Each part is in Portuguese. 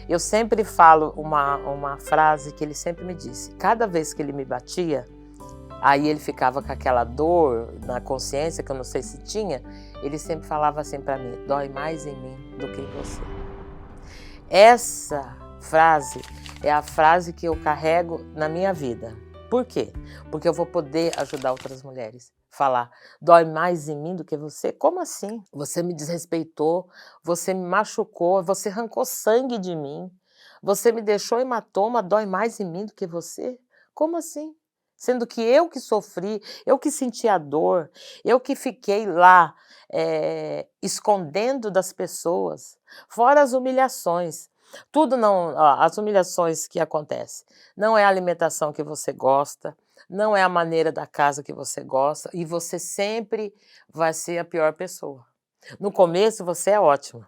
Eu sempre falo uma frase que ele sempre me disse. Cada vez que ele me batia, aí ele ficava com aquela dor na consciência, que eu não sei se tinha, ele sempre falava assim para mim: dói mais em mim do que em você. Essa frase é a frase que eu carrego na minha vida. Por quê? Porque eu vou poder ajudar outras mulheres. Falar, dói mais em mim do que você? Como assim? Você me desrespeitou, você me machucou, você arrancou sangue de mim, você me deixou hematoma, dói mais em mim do que você? Como assim? Sendo que eu que sofri, eu que senti a dor, eu que fiquei lá escondendo das pessoas, fora as humilhações. Tudo não, ó, as humilhações que acontecem, não é a alimentação que você gosta, não é a maneira da casa que você gosta, e você sempre vai ser a pior pessoa. No começo você é ótima.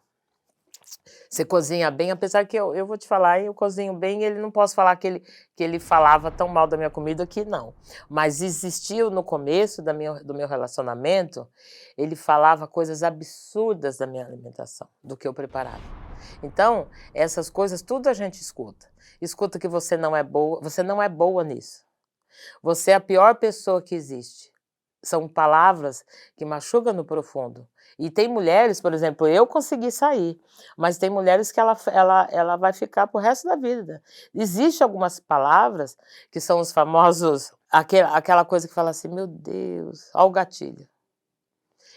Você cozinha bem, apesar que eu vou te falar, eu cozinho bem, ele não posso falar que ele falava tão mal da minha comida que não. Mas existiu no começo do meu relacionamento, ele falava coisas absurdas da minha alimentação, do que eu preparava. Então, essas coisas tudo a gente escuta. Escuta que você não é boa nisso. Você é a pior pessoa que existe. São palavras que machucam no profundo. E tem mulheres, por exemplo, eu consegui sair, mas tem mulheres que ela vai ficar pro resto da vida. Existem algumas palavras que são os famosos, aquela coisa que fala assim, meu Deus, ó o gatilho.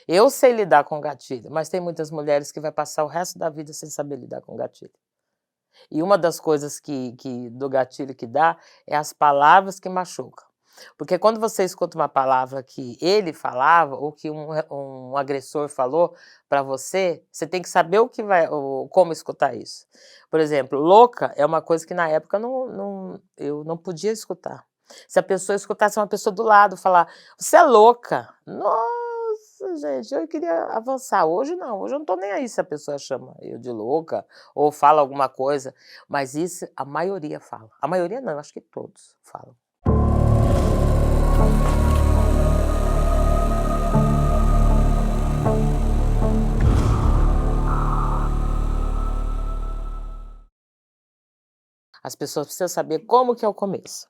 Eu sei lidar com gatilho, mas tem muitas mulheres que vai passar o resto da vida sem saber lidar com gatilho. E uma das coisas do gatilho que dá é as palavras que machucam. Porque quando você escuta uma palavra que ele falava ou que um agressor falou para você, você tem que saber como escutar isso. Por exemplo, louca é uma coisa que na época eu não podia escutar. Se a pessoa escutasse uma pessoa do lado falar, você é louca. Nossa, gente, eu queria avançar. Hoje não, hoje eu não estou nem aí se a pessoa chama eu de louca ou fala alguma coisa. Mas isso a maioria fala. A maioria não, eu acho que todos falam. As pessoas precisam saber como que é o começo.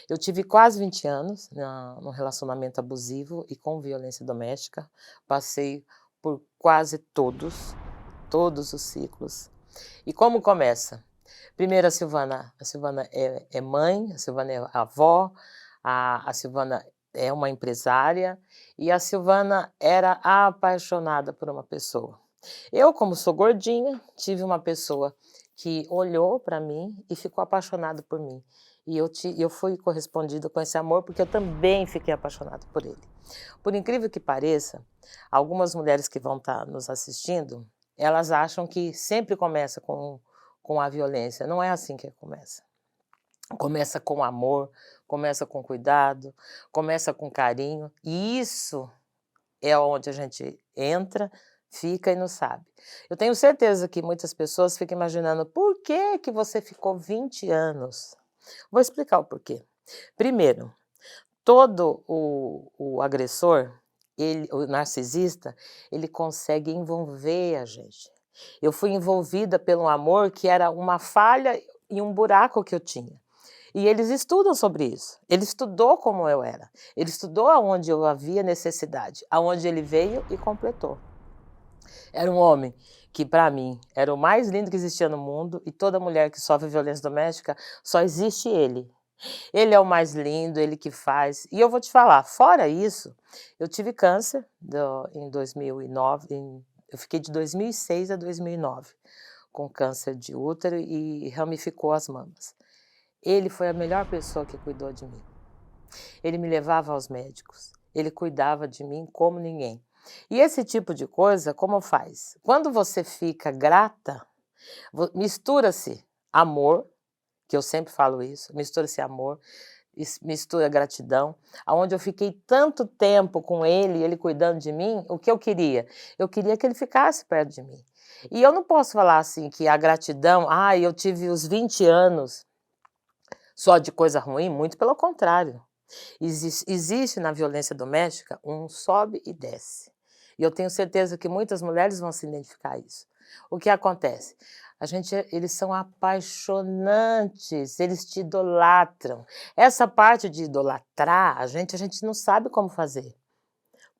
Eu tive quase 20 anos num relacionamento abusivo e com violência doméstica. Passei por quase todos os ciclos. E como começa? Primeiro a Silvana é mãe, a Silvana é avó, a Silvana é uma empresária e a Silvana era apaixonada por uma pessoa. Eu, como sou gordinha, tive uma pessoa que olhou para mim e ficou apaixonado por mim. E eu fui correspondida com esse amor porque eu também fiquei apaixonada por ele. Por incrível que pareça, algumas mulheres que vão estar nos assistindo, elas acham que sempre começa com a violência. Não é assim que começa. Começa com amor, começa com cuidado, começa com carinho. E isso é onde a gente entra, fica e não sabe. Eu tenho certeza que muitas pessoas ficam imaginando por que que você ficou 20 anos. Vou explicar o porquê. Primeiro, todo o agressor, o narcisista, ele consegue envolver a gente. Eu fui envolvida pelo amor que era uma falha e um buraco que eu tinha. E eles estudam sobre isso. Ele estudou como eu era. Ele estudou aonde eu havia necessidade, aonde ele veio e completou. Era um homem que, para mim, era o mais lindo que existia no mundo e toda mulher que sofre violência doméstica, só existe ele. Ele é o mais lindo, ele que faz. E eu vou te falar, fora isso, eu tive câncer em 2009, eu fiquei de 2006 a 2009 com câncer de útero e ramificou as mamas. Ele foi a melhor pessoa que cuidou de mim. Ele me levava aos médicos, ele cuidava de mim como ninguém. E esse tipo de coisa, como faz? Quando você fica grata, mistura-se amor, que eu sempre falo isso, mistura-se amor, mistura gratidão, aonde eu fiquei tanto tempo com ele cuidando de mim, o que eu queria? Eu queria que ele ficasse perto de mim. E eu não posso falar assim que a gratidão, eu tive os 20 anos só de coisa ruim, muito pelo contrário. Existe na violência doméstica um sobe e desce. E eu tenho certeza que muitas mulheres vão se identificar isso. O que acontece? eles são apaixonantes, eles te idolatram. Essa parte de idolatrar a gente não sabe como fazer.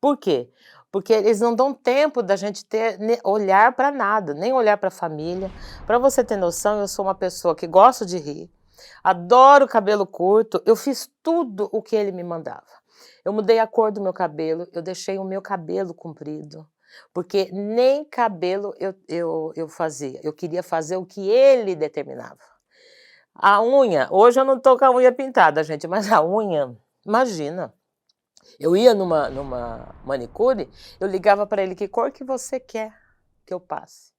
Por quê? Porque eles não dão tempo da gente ter olhar para nada, nem olhar para a família. Para você ter noção, eu sou uma pessoa que gosto de rir, adoro cabelo curto, eu fiz tudo o que ele me mandava. Eu mudei a cor do meu cabelo, eu deixei o meu cabelo comprido, porque nem cabelo eu fazia, eu queria fazer o que ele determinava. A unha, hoje eu não estou com a unha pintada, gente, mas a unha, imagina. Eu ia numa manicure, eu ligava para ele: "Que cor que você quer que eu passe?".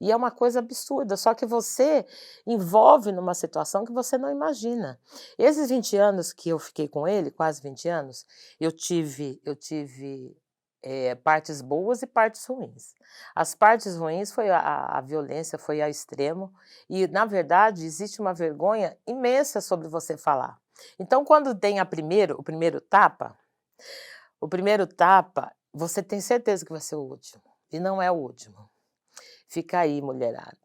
E é uma coisa absurda, só que você envolve numa situação que você não imagina. Esses 20 anos que eu fiquei com ele, quase 20 anos, eu tive partes boas e partes ruins. As partes ruins foi a violência foi a extremo e, na verdade, existe uma vergonha imensa sobre você falar. Então, quando tem o primeiro tapa, você tem certeza que vai ser o último, e não é o último. Fica aí, mulherada.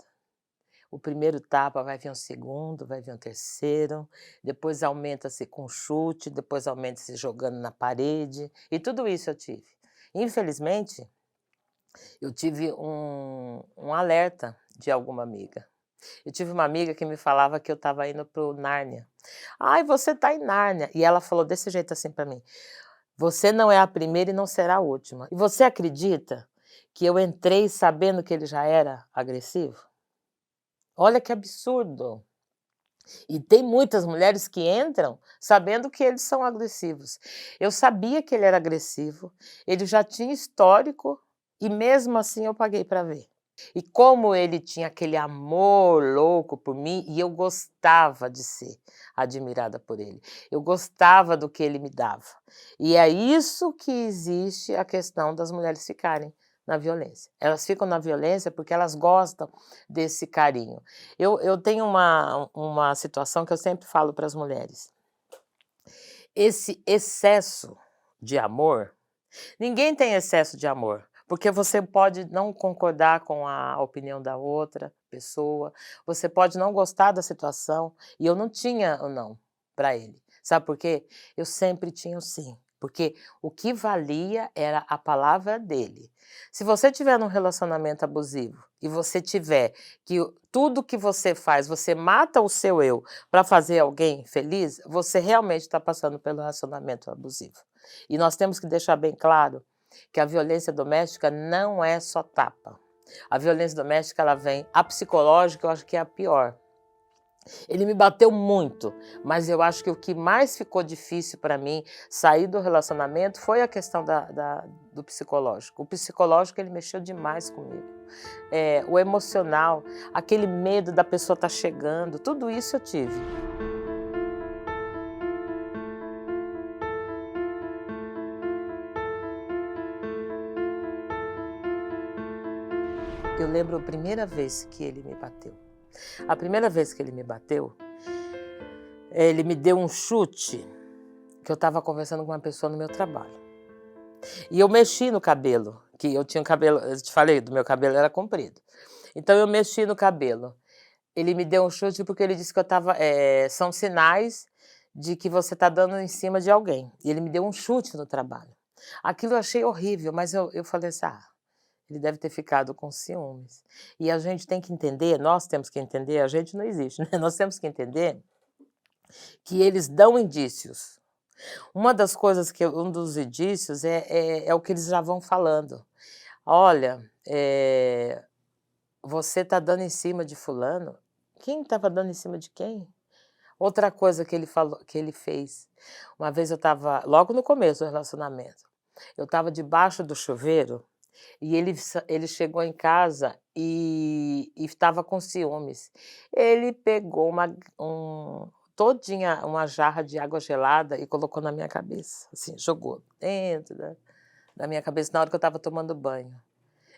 O primeiro tapa, vai vir um segundo, vai vir um terceiro, depois aumenta-se com chute, depois aumenta-se jogando na parede, e tudo isso eu tive. Infelizmente, eu tive um alerta de alguma amiga. Eu tive uma amiga que me falava que eu estava indo para o Nárnia. "Ai, você está em Nárnia", e ela falou desse jeito assim para mim: "Você não é a primeira e não será a última". E você acredita que eu entrei sabendo que ele já era agressivo? Olha que absurdo. E tem muitas mulheres que entram sabendo que eles são agressivos. Eu sabia que ele era agressivo, ele já tinha histórico e mesmo assim eu paguei para ver. E como ele tinha aquele amor louco por mim e eu gostava de ser admirada por ele, eu gostava do que ele me dava. E é isso que existe a questão das mulheres ficarem na violência. Elas ficam na violência porque elas gostam desse carinho. Eu tenho uma situação que eu sempre falo para as mulheres: esse excesso de amor, ninguém tem excesso de amor, porque você pode não concordar com a opinião da outra pessoa, você pode não gostar da situação, e eu não tinha o não para ele. Sabe por quê? Eu sempre tinha o sim, porque o que valia era a palavra dele. Se você tiver num relacionamento abusivo e você tiver que tudo que você faz, você mata o seu eu para fazer alguém feliz, você realmente está passando pelo relacionamento abusivo. E nós temos que deixar bem claro que a violência doméstica não é só tapa. A violência doméstica, ela vem a psicológica, eu acho que é a pior. Ele me bateu muito, mas eu acho que o que mais ficou difícil para mim sair do relacionamento foi a questão do psicológico. O psicológico, ele mexeu demais comigo. O emocional, aquele medo da pessoa estar chegando, tudo isso eu tive. Eu lembro a primeira vez que ele me bateu. A primeira vez que ele me bateu, ele me deu um chute, que eu estava conversando com uma pessoa no meu trabalho. E eu mexi no cabelo, que eu tinha um cabelo, eu te falei, do meu cabelo era comprido. Então eu mexi no cabelo. Ele me deu um chute porque ele disse que eu estava, são sinais de que você está dando em cima de alguém. E ele me deu um chute no trabalho. Aquilo eu achei horrível, mas eu falei assim: "Ah, ele deve ter ficado com ciúmes". E a gente tem que entender, nós temos que entender, a gente não existe, né, nós temos que entender que eles dão indícios. Uma das coisas um dos indícios é o que eles já vão falando. "Olha, você está dando em cima de fulano". Quem estava dando em cima de quem? Outra coisa que ele falou, que ele fez, uma vez eu estava logo no começo do relacionamento, eu estava debaixo do chuveiro e ele chegou em casa e estava com ciúmes. Ele pegou todinha uma jarra de água gelada e colocou na minha cabeça, assim, jogou dentro da minha cabeça na hora que eu estava tomando banho.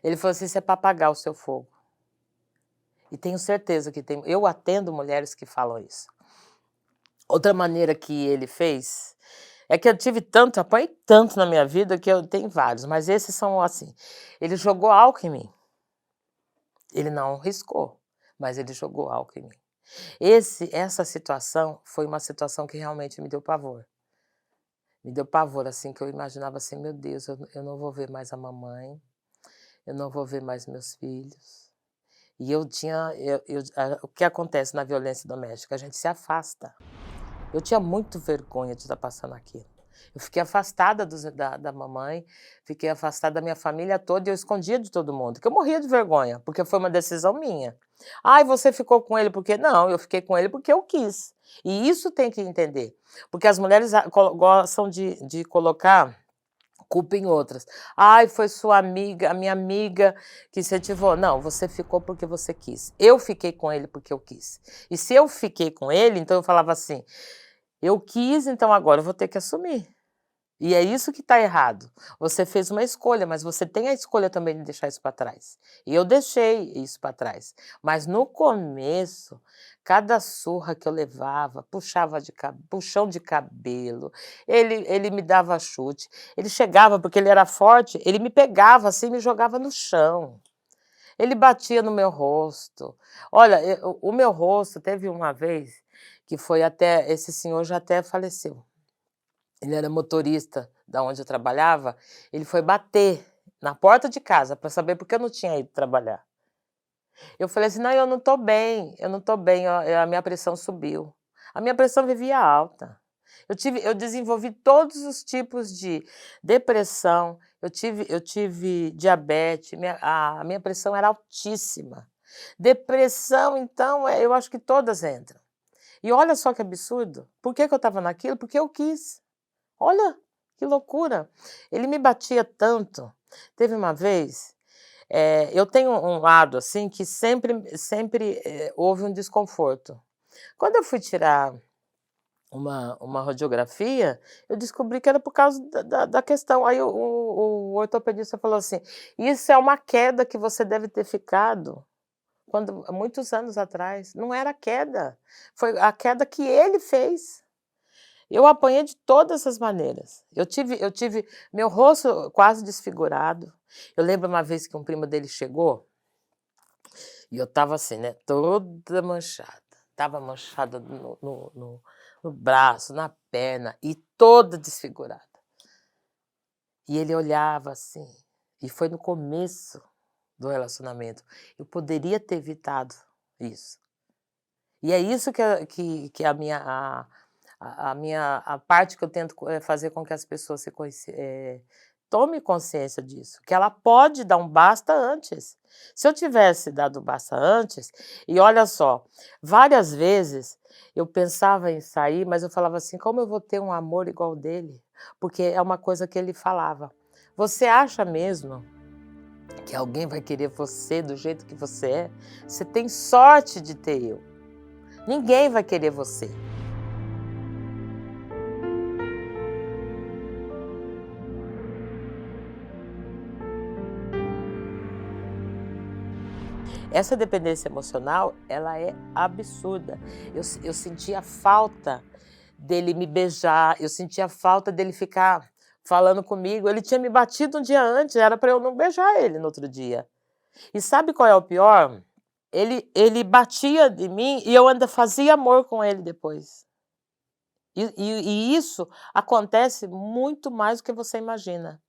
Ele falou assim: "Isso é para apagar o seu fogo". E tenho certeza que eu atendo mulheres que falam isso. Outra maneira que ele fez, é que eu tive tanto, apanhei tanto na minha vida que eu tenho vários, mas esses são assim, ele jogou álcool em mim. Ele não riscou, mas ele jogou álcool em mim. Essa situação foi uma situação que realmente me deu pavor. Me deu pavor, assim, que eu imaginava assim: "Meu Deus, eu não vou ver mais a mamãe, eu não vou ver mais meus filhos". E eu tinha o que acontece na violência doméstica? A gente se afasta. Eu tinha muito vergonha de estar passando aquilo. Eu fiquei afastada da mamãe, fiquei afastada da minha família toda e eu escondia de todo mundo, que eu morria de vergonha, porque foi uma decisão minha. "Ai, você ficou com ele porque", não, eu fiquei com ele porque eu quis. E isso tem que entender, porque as mulheres gostam de colocar culpa em outras. "Ai, foi sua amiga, a minha amiga que incentivou". Não, você ficou porque você quis. Eu fiquei com ele porque eu quis. E se eu fiquei com ele, então eu falava assim: "Eu quis, então agora eu vou ter que assumir". E é isso que está errado. Você fez uma escolha, mas você tem a escolha também de deixar isso para trás. E eu deixei isso para trás. Mas no começo, cada surra que eu levava, puxão de cabelo, ele me dava chute, ele chegava, porque ele era forte, ele me pegava assim e me jogava no chão. Ele batia no meu rosto. Olha, o meu rosto teve uma vez que foi até esse senhor já até faleceu. Ele era motorista da onde eu trabalhava, ele foi bater na porta de casa para saber por que eu não tinha ido trabalhar. Eu falei assim: "Não, eu não estou bem, eu não estou bem, a minha pressão subiu". A minha pressão vivia alta. Eu desenvolvi todos os tipos de depressão, eu tive diabetes, a minha pressão era altíssima. Depressão então, eu acho que todas entram. E olha só que absurdo, por que que eu estava naquilo? Porque eu quis. Olha, que loucura. Ele me batia tanto. Teve uma vez, eu tenho um lado, assim, que sempre, houve um desconforto. Quando eu fui tirar uma radiografia, eu descobri que era por causa da questão. Aí o ortopedista falou assim: "Isso é uma queda que você deve ter ficado quando há muitos anos atrás". Não era queda, foi a queda que ele fez. Eu apanhei de todas as maneiras. Eu tive meu rosto quase desfigurado. Eu lembro uma vez que um primo dele chegou, e eu estava assim, né, toda manchada. Estava manchada no braço, na perna e toda desfigurada. E ele olhava assim, e foi no começo do relacionamento. Eu poderia ter evitado isso. E é isso que a minha a parte que eu tento fazer com que as pessoas tome consciência disso, que ela pode dar um basta antes. Se eu tivesse dado basta antes e olha só, várias vezes eu pensava em sair, mas eu falava assim: "Como eu vou ter um amor igual o dele?". Porque é uma coisa que ele falava: "Você acha mesmo que alguém vai querer você do jeito que você é? Você tem sorte de ter eu. Ninguém vai querer você". Essa dependência emocional, ela é absurda. Eu sentia falta dele me beijar, eu sentia falta dele ficar falando comigo. Ele tinha me batido um dia antes, era para eu não beijar ele no outro dia. E sabe qual é o pior? Ele batia em mim e eu ainda fazia amor com ele depois. E isso acontece muito mais do que você imagina.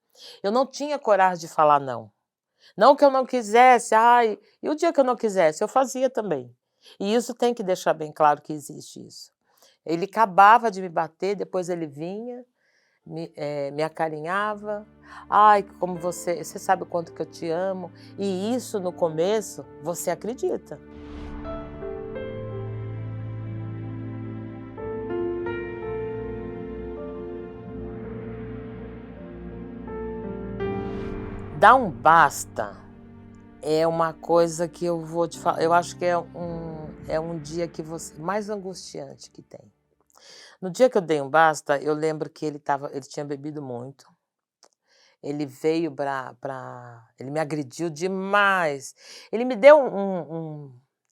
Eu não tinha coragem de falar não. Não que eu não quisesse, ai, e o dia que eu não quisesse, eu fazia também. E isso tem que deixar bem claro que existe isso. Ele acabava de me bater, depois ele vinha, me acarinhava. "Ai, como você sabe o quanto que eu te amo", e isso no começo você acredita. Dar um basta é uma coisa que eu vou te falar, eu acho que é um dia que você mais angustiante que tem. No dia que eu dei um basta, eu lembro que ele tinha bebido muito, ele veio ele me agrediu demais, ele me deu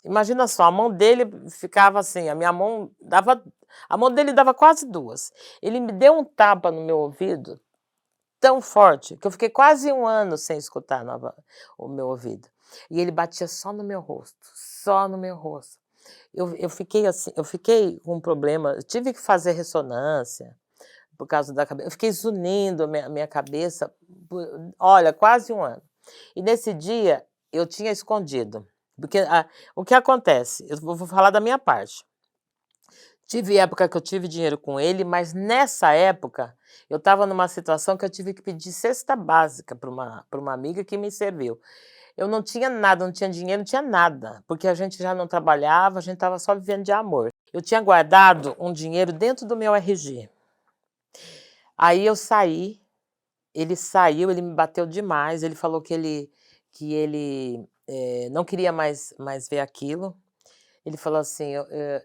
imagina só, a mão dele ficava assim, a mão dele dava quase 2. Ele me deu um tapa no meu ouvido tão forte, que eu fiquei quase 1 ano sem escutar nova o meu ouvido. e ele batia só no meu rosto, só no meu rosto. Eu fiquei assim, eu fiquei com um problema, eu tive que fazer ressonância, por causa da cabeça, eu fiquei zunindo a minha cabeça por, olha, quase um ano. E nesse dia, eu tinha escondido, porque o que acontece, eu vou falar da minha parte. Tive época que eu tive dinheiro com ele, mas nessa época, eu estava numa situação que eu tive que pedir cesta básica para uma amiga que me serviu. Eu não tinha nada, não tinha dinheiro, não tinha nada, porque a gente já não trabalhava, a gente estava só vivendo de amor. Eu tinha guardado um dinheiro dentro do meu RG. Aí eu saí, ele saiu, ele me bateu demais, ele falou que ele não queria mais ver aquilo. Ele falou assim,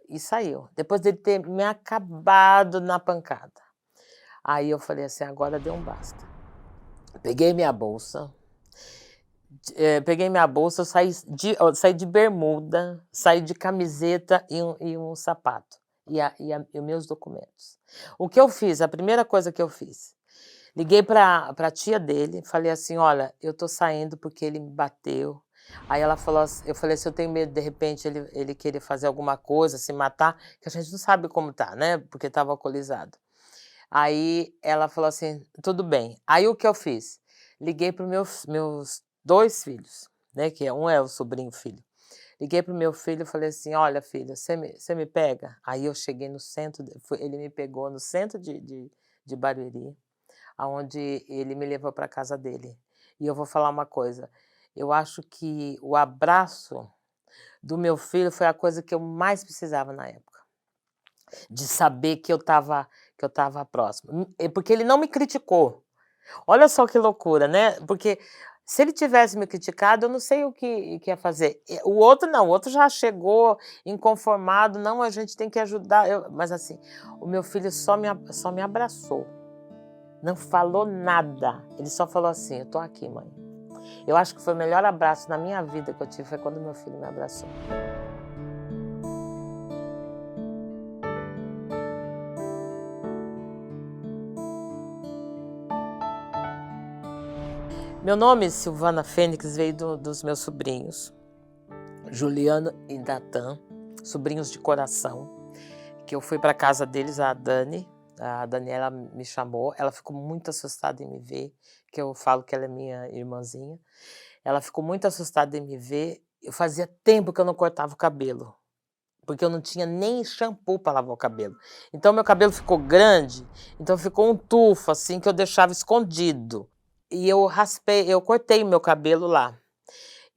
e saiu, depois dele ter me acabado na pancada. Aí eu falei assim: "Agora deu um basta". Peguei minha bolsa, eu saí de bermuda, saí de camiseta e um sapato, e meus documentos. O que eu fiz, a primeira coisa que eu fiz, liguei pra tia dele, falei assim: "Olha, eu tô saindo porque ele me bateu". Aí ela falou assi eu falei assim: "Eu tenho medo de repente ele querer fazer alguma coisa, se matar", que a gente não sabe como tá, né, porque estava alcoolizado. Aí ela falou assim: "Tudo bem". Aí o que eu fiz? Liguei para os meus 2 filhos, né, um é o sobrinho filho. Liguei para o meu filho e falei assim: "Olha filho, você me pega?". Aí eu cheguei no centro, ele me pegou no centro de Barueri, aonde ele me levou para casa dele. E eu vou falar uma coisa, eu acho que o abraço do meu filho foi a coisa que eu mais precisava na época, de saber que eu estava próximo. Porque ele não me criticou. Olha só que loucura, né, porque se ele tivesse me criticado, eu não sei o que ia fazer. O outro não, o outro já chegou inconformado: "Não, a gente tem que ajudar", mas assim, o meu filho só me abraçou. Não falou nada, ele só falou assim: "Eu tô aqui mãe". Eu acho que foi o melhor abraço na minha vida que eu tive, foi quando meu filho me abraçou. Meu nome, Silvana Fênix, veio dos meus sobrinhos, Juliano e Natan, sobrinhos de coração, que eu fui para casa deles, a Daniela me chamou, ela ficou muito assustada em me ver, que eu falo que ela é minha irmãzinha. Ela ficou muito assustada em me ver, eu fazia tempo que eu não cortava o cabelo, porque eu não tinha nem shampoo para lavar o cabelo. Então meu cabelo ficou grande, então ficou um tufo, assim, que eu deixava escondido. E eu cortei o meu cabelo lá.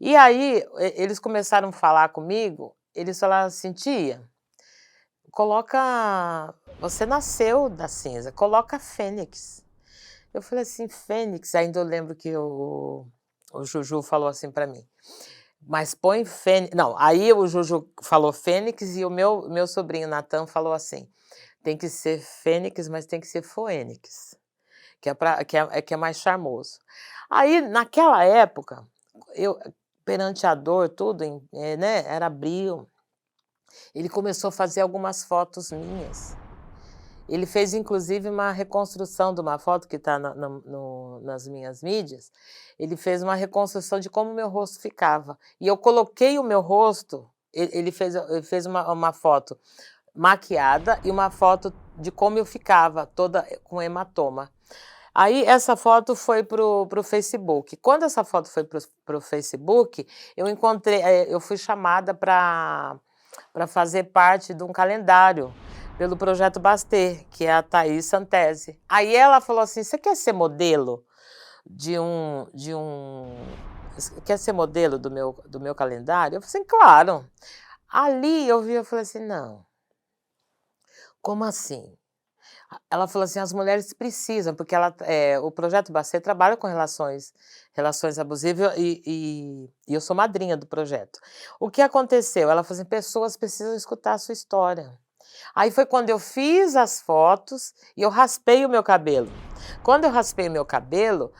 E aí, eles começaram a falar comigo, eles falaram assim: "Tia, coloca, você nasceu da cinza, coloca fênix". Eu falei assim: "Fênix", ainda eu lembro que o Juju falou assim para mim: "Mas põe fênix", não, aí o Juju falou fênix e o meu sobrinho Natan falou assim: "Tem que ser fênix, mas tem que ser foênix, que é mais charmoso". Aí naquela época, eu perante a dor tudo né, era abril, ele começou a fazer algumas fotos minhas. Ele fez inclusive uma reconstrução de uma foto que está nas minhas mídias, ele fez uma reconstrução de como o meu rosto ficava, e eu coloquei o meu rosto, ele fez uma foto maquiada e uma foto de como eu ficava, toda com hematoma. Aí essa foto foi para o Facebook. Quando essa foto foi para o Facebook, eu fui chamada para fazer parte de um calendário, pelo projeto Bastê, que é a Thaís Santesi. Aí ela falou assim: "Você quer ser modelo quer ser modelo do meu calendário?" Eu falei assim: "Claro". Ali eu vi, eu falei assim: "Não, como assim?". Ela falou assim: "As mulheres precisam", porque o projeto Bastê trabalha com relações abusivas e eu sou madrinha do projeto. O que aconteceu? Ela falou assim: "Pessoas precisam escutar a sua história". Aí foi quando eu fiz as fotos e eu raspei o meu cabelo. Quando eu raspei o meu cabelo,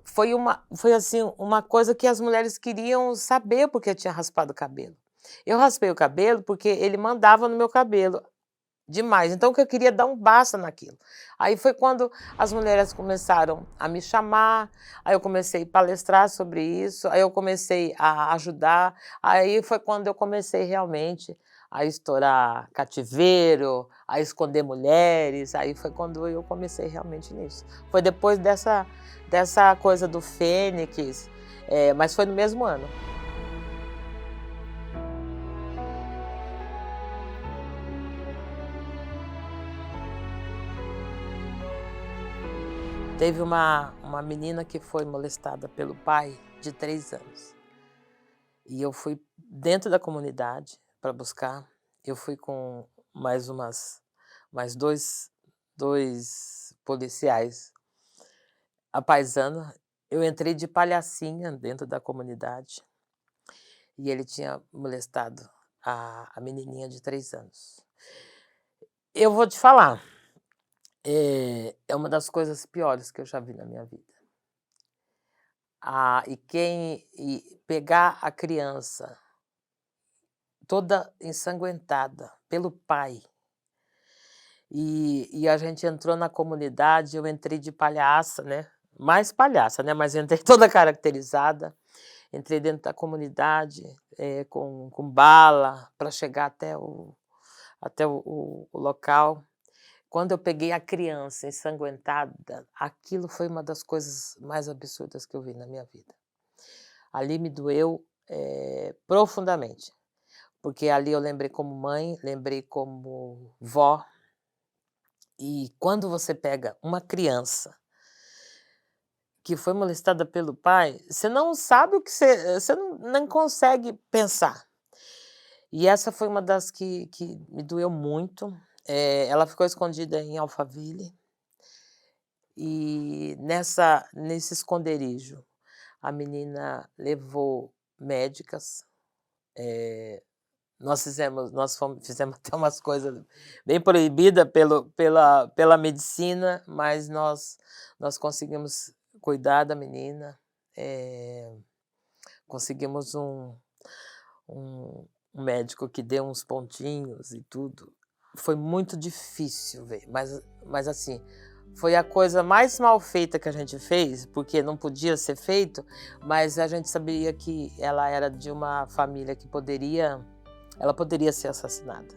foi assim, uma coisa que as mulheres queriam saber porque eu tinha raspado o cabelo. Eu raspei o cabelo porque ele mandava no meu cabelo, demais, então que eu queria dar um basta naquilo. Aí foi quando as mulheres começaram a me chamar, aí eu comecei a palestrar sobre isso, aí eu comecei a ajudar, aí foi quando eu comecei realmente a estourar cativeiro, a esconder mulheres, aí foi quando eu comecei realmente nisso. Foi depois dessa coisa do Fênix, mas foi no mesmo ano. Teve uma menina que foi molestada pelo pai de 3 anos, e eu fui dentro da comunidade para buscar, eu fui com mais dois policiais à paisana, eu entrei de palhacinha dentro da comunidade, e ele tinha molestado a menininha de 3 anos. Eu vou te falar, é uma das coisas piores que eu já vi na minha vida. E pegar a criança toda ensanguentada pelo pai, e a gente entrou na comunidade, eu entrei de palhaça, né, mais palhaça, né, mas entrei toda caracterizada, entrei dentro da comunidade, com bala para chegar até o local. Quando eu peguei a criança ensanguentada, aquilo foi uma das coisas mais absurdas que eu vi na minha vida. Ali me doeu, profundamente, porque ali eu lembrei como mãe, lembrei como vó, e quando você pega uma criança que foi molestada pelo pai, você não sabe o que você não consegue pensar. E essa foi uma das que me doeu muito, ela ficou escondida em Alphaville, e nesse esconderijo, a menina levou médicas, fizemos até umas coisas bem proibida pela medicina, mas nós conseguimos cuidar da menina, conseguimos um médico que deu uns pontinhos e tudo. Foi muito difícil ver, mas assim, foi a coisa mais mal feita que a gente fez, porque não podia ser feito, mas a gente sabia que ela era de uma família que ela poderia ser assassinada.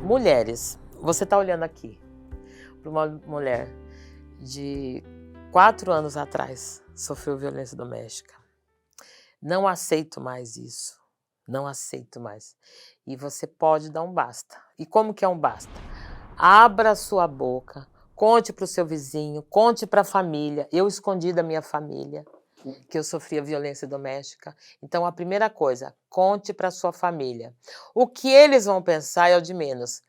Mulheres, você está olhando aqui para uma mulher de 4 anos atrás, sofreu violência doméstica. Não aceito mais isso, não aceito mais. E você pode dar um basta. E como que é um basta? Abra sua boca, conte para o seu vizinho, conte para a família. Eu escondi da minha família que eu sofria violência doméstica. Então, a primeira coisa, conte para sua família. O que eles vão pensar é o de menos.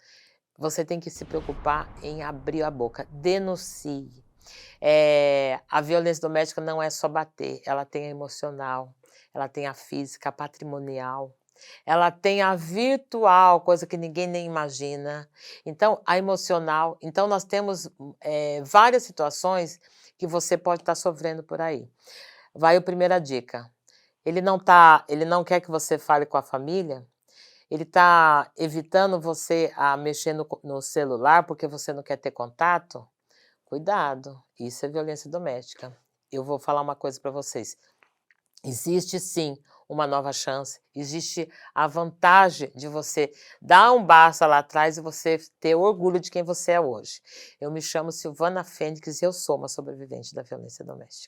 Você tem que se preocupar em abrir a boca, denuncie. A violência doméstica não é só bater, ela tem a emocional, ela tem a física, a patrimonial, ela tem a virtual, coisa que ninguém nem imagina. Então, a emocional. Então, nós temos várias situações que você pode estar sofrendo por aí. Vai a primeira dica. Ele não quer que você fale com a família? Ele está evitando você a mexer no celular porque você não quer ter contato? Cuidado, isso é violência doméstica. Eu vou falar uma coisa para vocês. Existe sim uma nova chance, existe a vantagem de você dar um basta lá atrás e você ter orgulho de quem você é hoje. Eu me chamo Silvana Fênix e eu sou uma sobrevivente da violência doméstica.